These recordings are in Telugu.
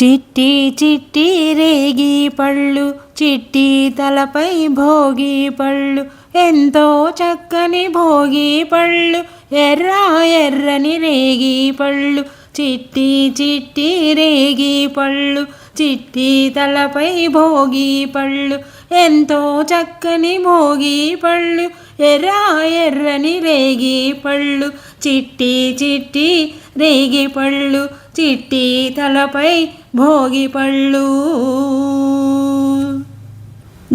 చిట్టి చిట్టి రేగి పళ్ళు, చిట్టి తలపై భోగి పళ్ళు, ఎంతో చక్కని భోగి పళ్ళు, ఎర్ర ఎర్రని రేగి పళ్ళు. చిట్టి చిట్టి రేగి పళ్ళు, చిట్టి తలపై భోగి పళ్ళు, ఎంతో చక్కని భోగి పళ్ళు, ఎర్ర ఎర్రని రేగి పళ్ళు. చిట్టి చిట్టి రేగి పళ్ళు, చిట్టి తలపై భోగి పళ్ళు.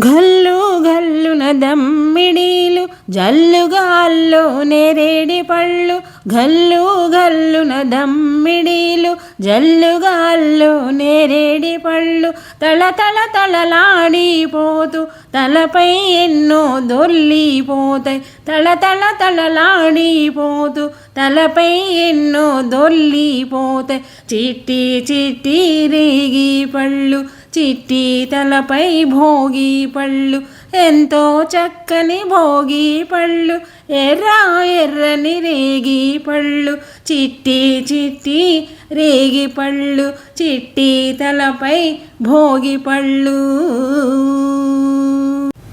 గల్లు గల్లున దమ్మిడీలు, జల్లుగాల్లో నేరేడి పళ్ళు. గల్లు గల్లున దమ్మిడీలు, జల్లుగాల్లో నేరేడి పళ్ళు. తల తల తలలాడిపోతూ తలపై ఎన్నో దొర్లిపోతాయి. తల తల తలలాడిపోతూ తలపై ఎన్నో దొర్లిపోతాయి. చిట్టి చిట్టి రేగి పళ్ళు, చిట్టి తలపై భోగి పళ్ళు, ఎంతో చక్కని భోగి పళ్ళు, ఎర్ర ఎర్రని రేగి పళ్ళు. చిట్టి చిట్టి రేగి పళ్ళు, చిట్టి తలపై భోగి పళ్ళు.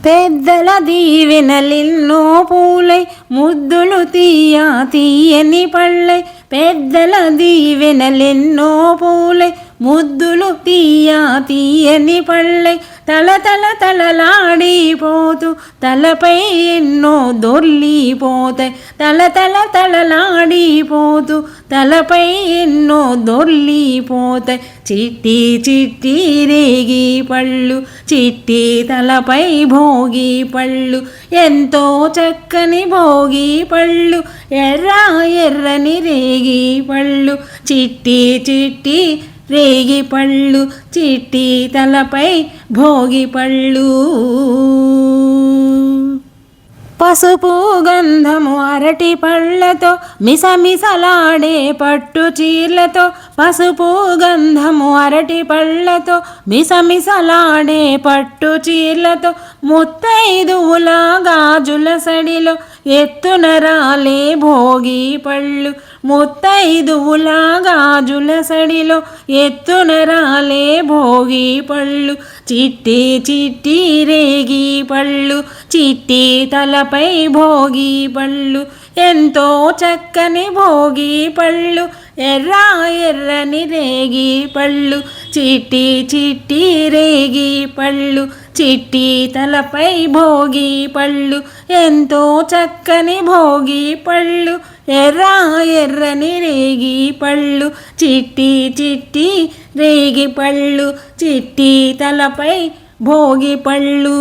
పెద్దల దీవెనలెన్నో పూలై, ముద్దులు తీయ తీయని పళ్ళై. పెద్దల దీవెనలెన్నో పూలై, ముద్దులు తీయ తీయని పళ్ళై. తల తల తలలాడిపోతూ తలపై ఎన్నో దొర్లిపోతాయి. తల తల తలలాడిపోతూ తలపై ఎన్నో దొర్లిపోతాయి. చిట్టి చిట్టి రేగి పళ్ళు, చిట్టి తలపై భోగి పళ్ళు, ఎంతో చక్కని భోగి పళ్ళు, ఎర్ర ఎర్రని రేగి పళ్ళు. చిట్టి చిట్టి రేగి పళ్ళు, చిట్టి తలపై భోగి పళ్ళు. పసుపు గంధము అరటి పళ్ళతో, మిసమిసలాడే పట్టు చీరలతో. పసుపు గంధము అరటి పళ్ళతో, మిసమిసలాడే పట్టు చీరలతో. ముత్తైదువుల గాజుల సడిలో, ఎత్తున రాలే భోగి పళ్ళు. ముత్తైదువుల గాజుల సడిలో, ఎత్తున రాలే భోగి పళ్ళు. చిట్టి చిట్టి రేగి పళ్ళు, చిట్టి తలపై భోగి పళ్ళు, ఎంతో చక్కని భోగి పళ్ళు, ఎర్ర ఎర్రని రేగి పళ్ళు. చిట్టి చిట్టి రేగి పళ్ళు, చిట్టి తలపై భోగి పళ్ళు, ఎంతో చక్కని భోగి పళ్ళు, ఎర్ర ఎర్రని రేగి పళ్ళు. చిట్టి చిట్టి రేగి పళ్ళు, చిట్టి తలపై భోగి పళ్ళు.